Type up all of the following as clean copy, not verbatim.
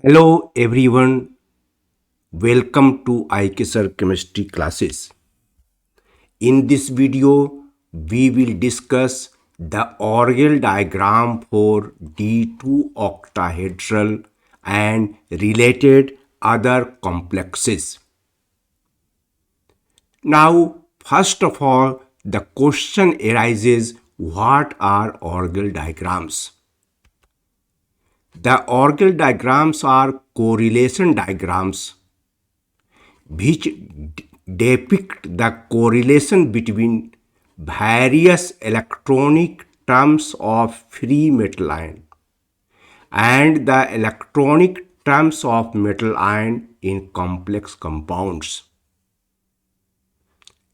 Hello everyone, welcome to IKSR chemistry classes. In this video, we will discuss the Orgel diagram for D2 octahedral and related other complexes. Now, first of all, the question arises, what are Orgel diagrams? The Orgel diagrams are correlation diagrams which depict the correlation between various electronic terms of free metal ion and the electronic terms of metal ion in complex compounds.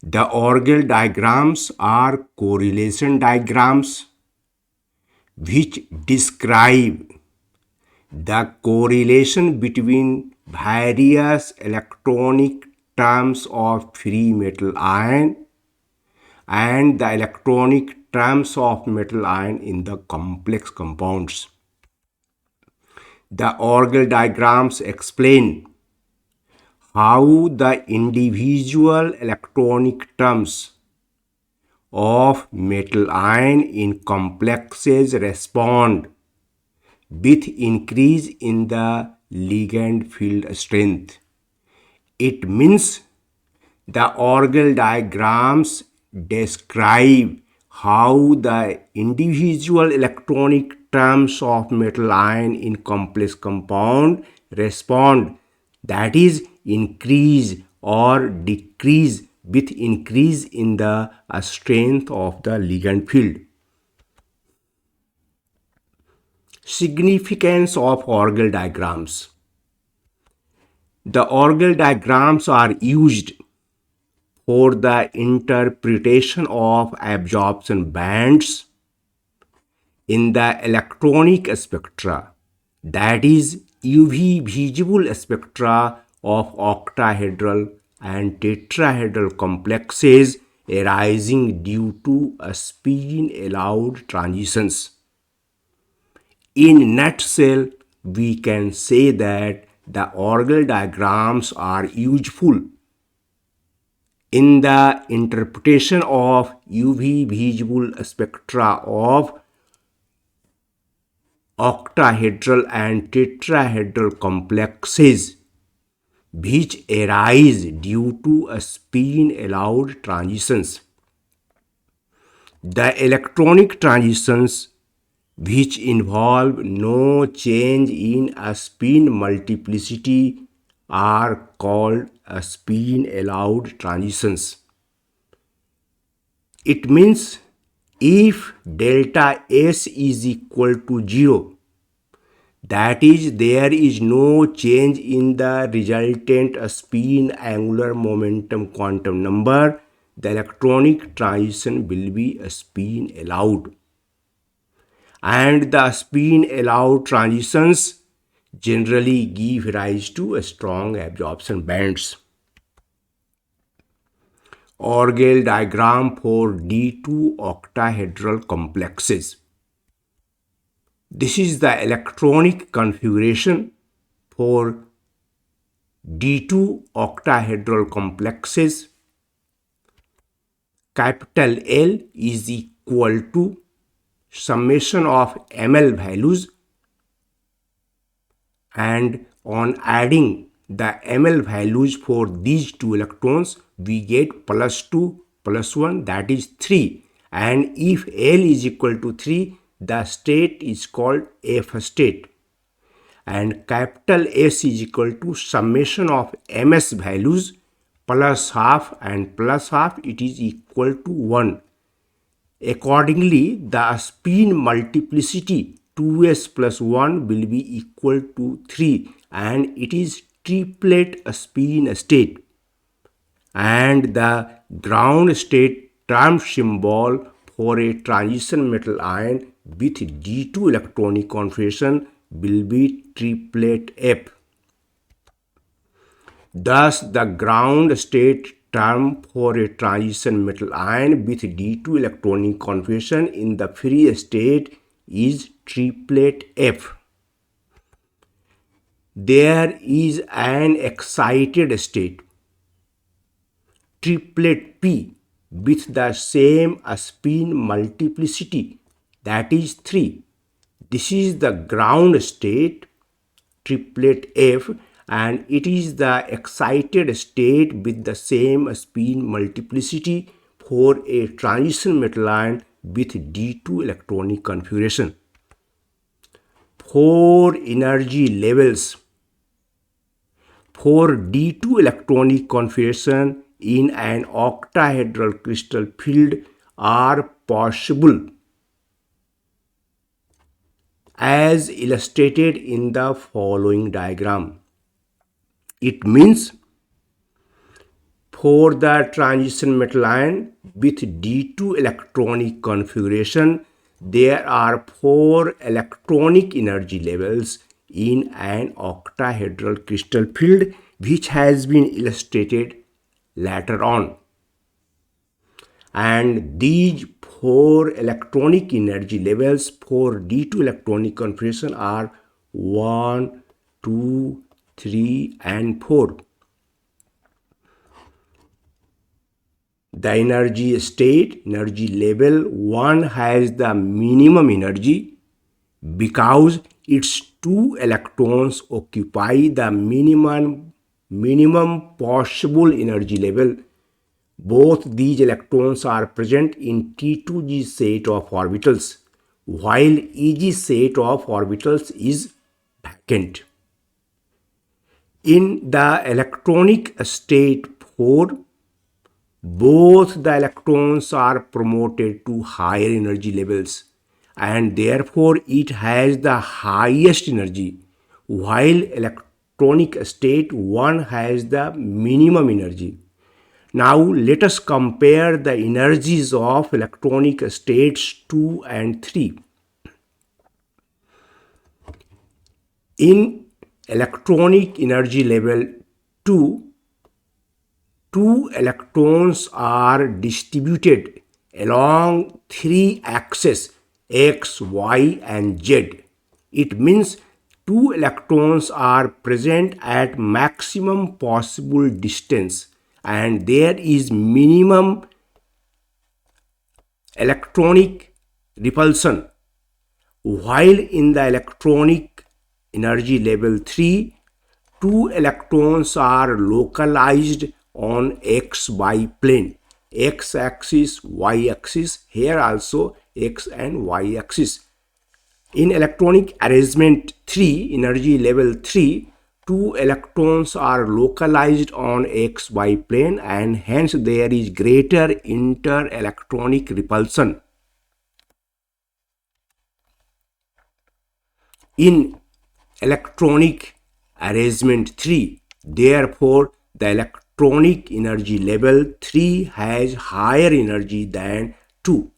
The Orgel diagrams are correlation diagrams which describe the correlation between various electronic terms of free metal ion and the electronic terms of metal ion in the complex compounds. The Orgel diagrams explain how the individual electronic terms of metal ion in complexes respond with increase in the ligand field strength. It means the Orgel diagrams describe how the individual electronic terms of metal ion in complex compound respond, that is, increase or decrease with increase in the strength of the ligand field. Significance of Orgel diagrams. The Orgel diagrams are used for the interpretation of absorption bands in the electronic spectra, that is, UV visible spectra of octahedral and tetrahedral complexes arising due to spin allowed transitions. In nutshell, we can say that the Orgel diagrams are useful in the interpretation of UV visible spectra of octahedral and tetrahedral complexes which arise due to spin allowed transitions. The electronic transitions which involve no change in a spin multiplicity are called spin allowed transitions. It means if delta S is equal to 0, that is, there is no change in the resultant spin angular momentum quantum number, the electronic transition will be spin allowed. And the spin allowed transitions generally give rise to strong absorption bands. Orgel diagram for D2 octahedral complexes. This is the electronic configuration for D2 octahedral complexes. Capital L is equal to summation of ml values, and on adding the ml values for these two electrons, we get plus 2 plus 1, that is 3. And if L is equal to 3, the state is called F state. And capital S is equal to summation of ms values plus half and plus half, it is equal to 1. Accordingly, the spin multiplicity 2s plus 1 will be equal to 3, and it is triplet spin state. And the ground state term symbol for a transition metal ion with D2 electronic configuration will be triplet F. Thus, the ground state term for a transition metal ion with D2 electronic configuration in the free state is triplet F. there is an excited state, triplet P, with the same spin multiplicity, that is 3. This is the ground state, triplet F, and it is the excited state with the same spin multiplicity for a transition metal ion with D2 electronic configuration. For energy levels for D2 electronic configuration in an octahedral crystal field are possible as illustrated in the following diagram. It means for the transition metal ion with D2 electronic configuration, there are 4 electronic energy levels in an octahedral crystal field, which has been illustrated later on. And these 4 electronic energy levels for D2 electronic configuration are 1, 2, 3, and 4. The energy state, energy level 1 has the minimum energy because its 2 electrons occupy the minimum possible energy level. Both these electrons are present in T2g set of orbitals, while EG set of orbitals is vacant. In the electronic state 4, both the electrons are promoted to higher energy levels and therefore it has the highest energy, while electronic state 1 has the minimum energy. Now let us compare the energies of electronic states 2 and 3. In electronic energy level 2, 2 electrons are distributed along 3 axes x, y, and z. It means 2 electrons are present at maximum possible distance and there is minimum electronic repulsion, while in the electronic energy level 3, 2 electrons are localized on xy plane, x-axis, y-axis, here also x and y-axis. In electronic arrangement 3, energy level 3, 2 electrons are localized on xy plane and hence there is greater inter-electronic repulsion. In electronic arrangement 3, therefore the electronic energy level 3 has higher energy than 2.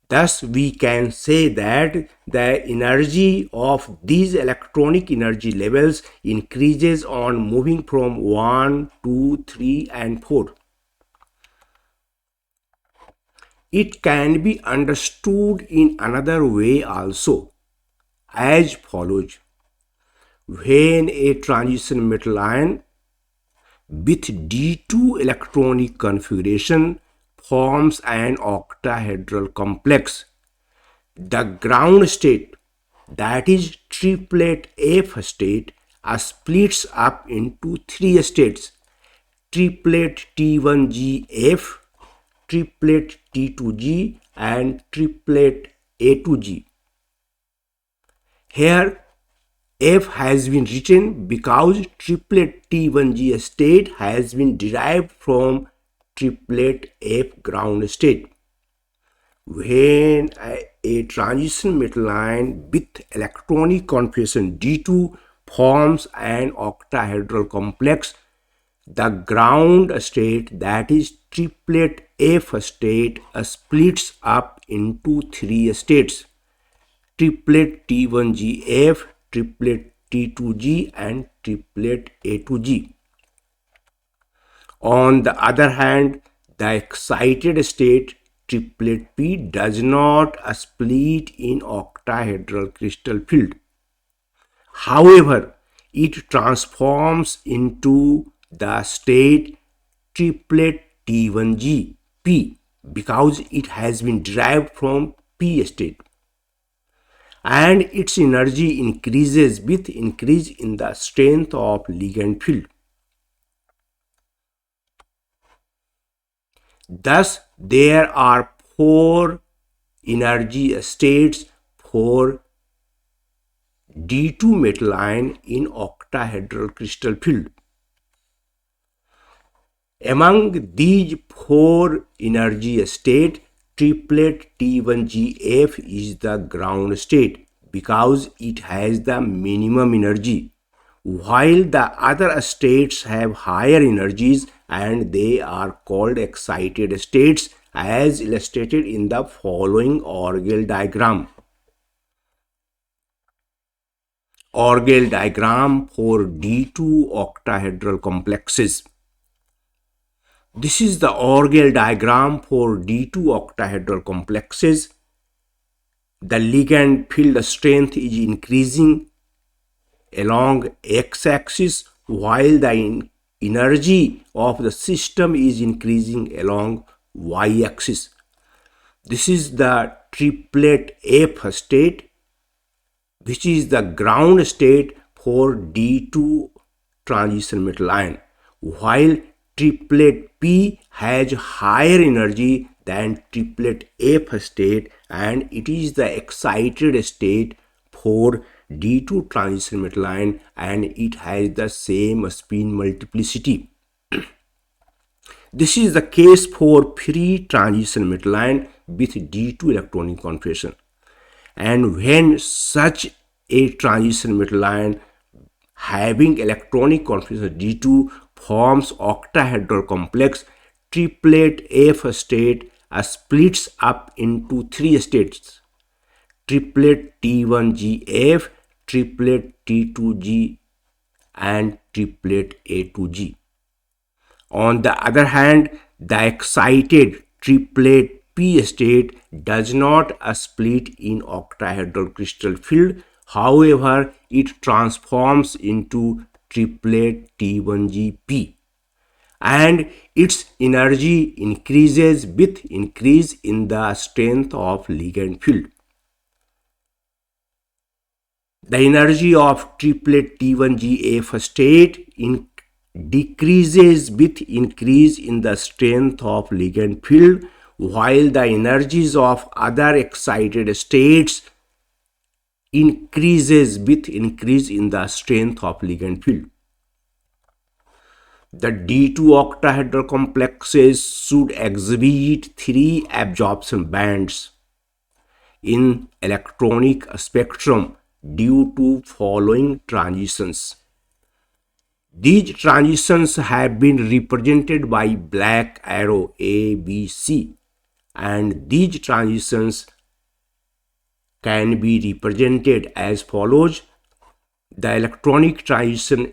Thus, we can say that the energy of these electronic energy levels increases on moving from 1, 2, 3, and 4. It can be understood in another way also, as follows. When a transition metal ion with D2 electronic configuration forms an octahedral complex, the ground state, that is triplet F state, splits up into 3 states: triplet T1gF, triplet T2g, and triplet A2g. Here F has been written because triplet T1g state has been derived from triplet F ground state. When a transition metal ion with electronic configuration D2 forms an octahedral complex, the ground state, that is triplet F state, splits up into 3 states: triplet T1gF, triplet T2g, and triplet A2g. On the other hand, the excited state triplet P does not split in octahedral crystal field. However, it transforms into the state triplet T1G-P because it has been derived from P state, and its energy increases with increase in the strength of ligand field. Thus, there are four energy states for D2 metal ion in octahedral crystal field. Among these four energy states, triplet T1GF is the ground state because it has the minimum energy, while the other states have higher energies and they are called excited states as illustrated in the following Orgel diagram. Orgel diagram for D2 octahedral complexes. This is the Orgel diagram for D2 octahedral complexes. The ligand field strength is increasing along x-axis while the energy of the system is increasing along y-axis. This is the triplet F state, which is the ground state for D2 transition metal ion, while triplet P has higher energy than triplet F state and it is the excited state for D2 transition metal ion and it has the same spin multiplicity. This is the case for free transition metal ion with D2 electronic configuration. And when such a transition metal ion having electronic configuration D2 forms octahedral complex, triplet F state splits up into three states: triplet T1GF, triplet T2G, and triplet A2G. On the other hand, the excited triplet P state does not split in octahedral crystal field. However, it transforms into triplet T1GP and its energy increases with increase in the strength of ligand field. The energy of triplet T1GF state decreases with increase in the strength of ligand field, while the energies of other excited states increases with increase in the strength of ligand field. The D2 octahedral complexes should exhibit three absorption bands in electronic spectrum due to following transitions. These transitions have been represented by black arrow A, B, C, and these transitions can be represented as follows. The electronic transition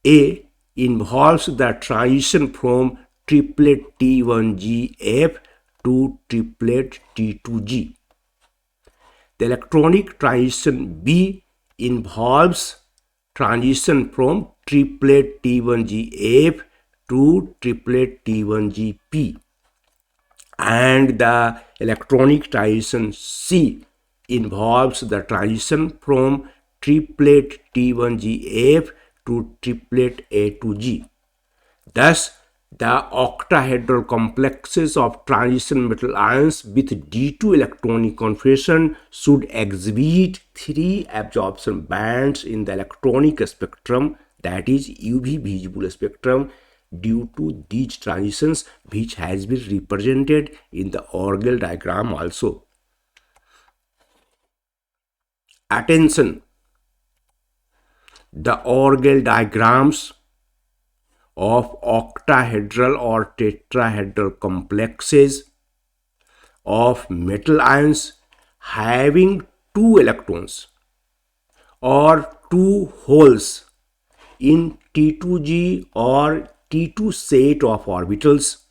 A involves the transition from triplet T1GF to triplet T2G. The electronic transition B involves transition from triplet T1GF to triplet T1GP, and the electronic transition C involves the transition from triplet T1GF to triplet A2G. Thus, the octahedral complexes of transition metal ions with D2 electronic configuration should exhibit three absorption bands in the electronic spectrum, that is UV visible spectrum, due to these transitions, which has been represented in the Orgel diagram also. Attention! The Orgel diagrams of octahedral or tetrahedral complexes of metal ions having two electrons or two holes in T2G or T2 set of orbitals,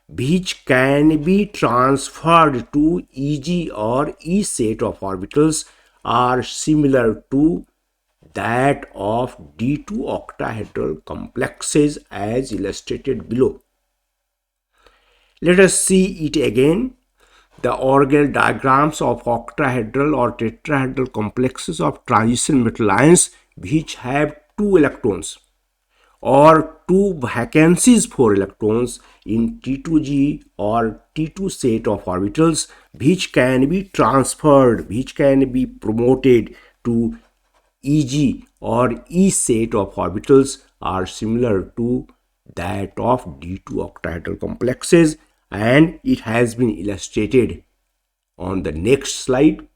which can be transferred to EG or E set of orbitals, are similar to that of D2 octahedral complexes as illustrated below. Let us see it again. The organelle diagrams of octahedral or tetrahedral complexes of transition metal ions which have 2 electrons or 2 vacancies for electrons in T2g or T2 set of orbitals which can be transferred, which can be promoted to EG or E set of orbitals are similar to that of D2 octahedral complexes, and it has been illustrated on the next slide.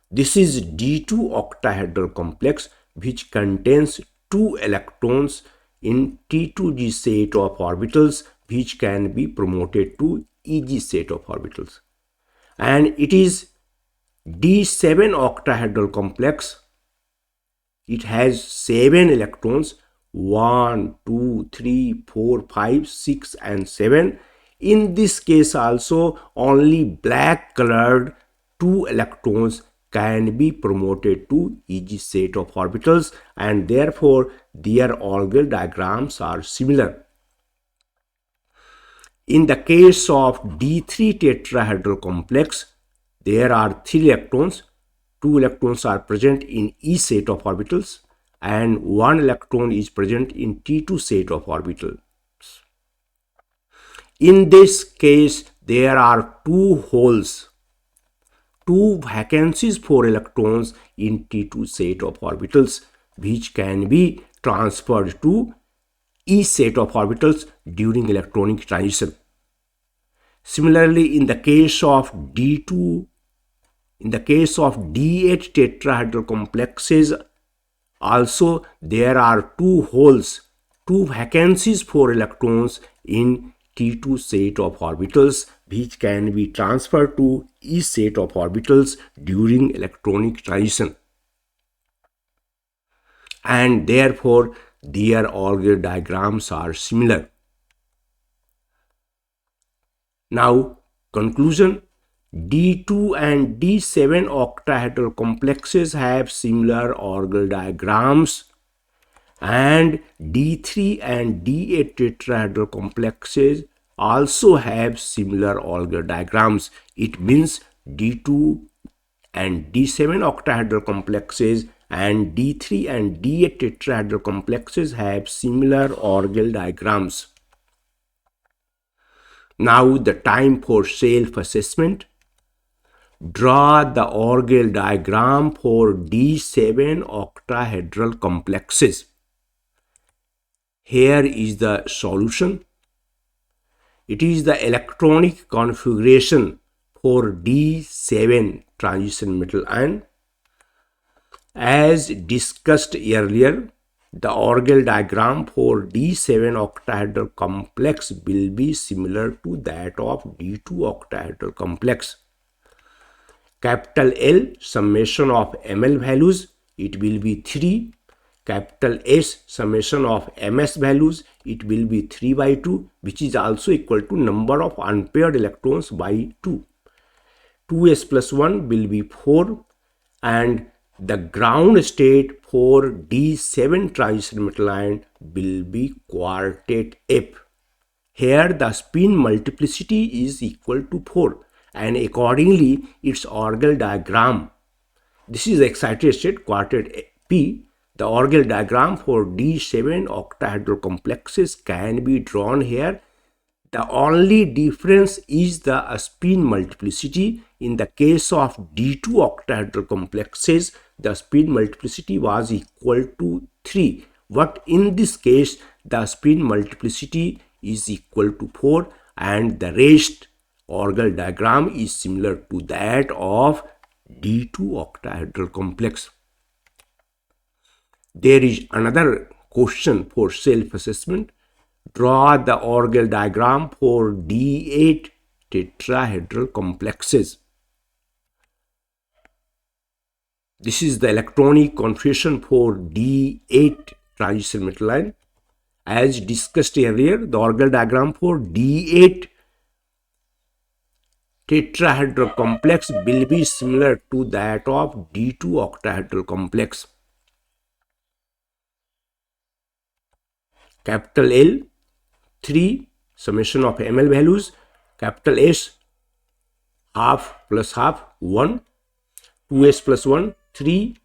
This is D2 octahedral complex which contains 2 electrons in T2g set of orbitals which can be promoted to EG set of orbitals, and it is D7 octahedral complex. It has 7 electrons, 1, 2, 3, 4, 5, 6 and 7. In this case also only black colored 2 electrons can be promoted to EG set of orbitals, and therefore their organelle diagrams are similar. In the case of D3 tetrahedral complex, there are 3 electrons. 2 electrons are present in E set of orbitals and 1 electron is present in T2 set of orbitals. In this case, there are 2 holes, 2 vacancies for electrons in T2 set of orbitals which can be transferred to E set of orbitals during electronic transition. Similarly, in the case of D8 tetrahedral complexes, also there are 2 holes, 2 vacancies for electrons in T2 set of orbitals which can be transferred to E set of orbitals during electronic transition, and therefore their organelle diagrams are similar. Now, conclusion. D2 and D7 octahedral complexes have similar organelle diagrams, and D3 and D8 tetrahedral complexes also have similar organelle diagrams. It means D2 and D7 octahedral complexes and D3 and D8 tetrahedral complexes have similar organelle diagrams. Now the time for self-assessment. Draw the organelle diagram for D7 octahedral complexes. Here is the solution. It is the electronic configuration for D7 transition metal ion. As discussed earlier, the organelle diagram for D7 octahedral complex will be similar to that of D2 octahedral complex. Capital L, summation of ml values, it will be 3. Capital S, summation of ms values, it will be 3 by 2, which is also equal to number of unpaired electrons by 2. 2s plus 1 will be 4, and the ground state for D7 transition metal ion will be quartet F. Here the spin multiplicity is equal to 4, and accordingly its organelle diagram, this is the excited state quartet P. The organelle diagram for D7 octahedral complexes can be drawn here. The only difference is the spin multiplicity. In the case of D2 octahedral complexes, the spin multiplicity was equal to 3. But in this case, the spin multiplicity is equal to 4, and the rest organelle diagram is similar to that of D2 octahedral complex. There is another question for self-assessment. Draw the organelle diagram for D8 tetrahedral complexes. This is the electronic configuration for D8 transition metal ion. As discussed earlier, the organelle diagram for D8 tetrahedral complex will be similar to that of D2 octahedral complex. Capital L 3 summation of ml values, capital S half plus half 1, 2s plus 1 3,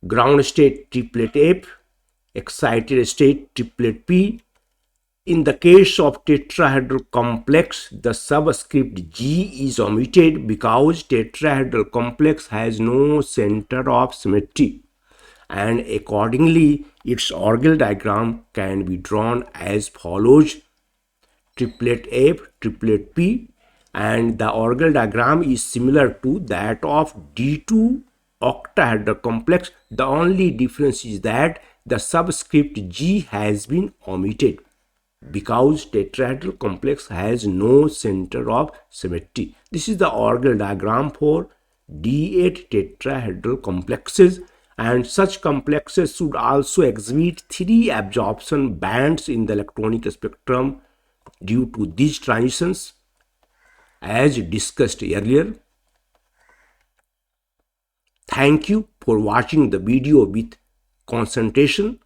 ground state triplet F, excited state triplet P. In the case of tetrahedral complex, the subscript G is omitted because tetrahedral complex has no center of symmetry, and accordingly its Orgel diagram can be drawn as follows: triplet F, triplet P, and the Orgel diagram is similar to that of D2 octahedral complex. The only difference is that the subscript G has been omitted because tetrahedral complex has no center of symmetry. This is the Orgel diagram for D8 tetrahedral complexes, and such complexes should also exhibit 3 absorption bands in the electronic spectrum due to these transitions as discussed earlier. Thank you for watching the video with concentration.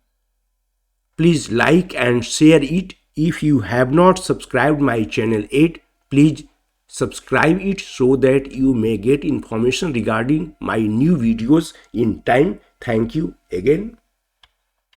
Please like and share it. If you have not subscribed my channel yet, please subscribe it so that you may get information regarding my new videos in time. Thank you again.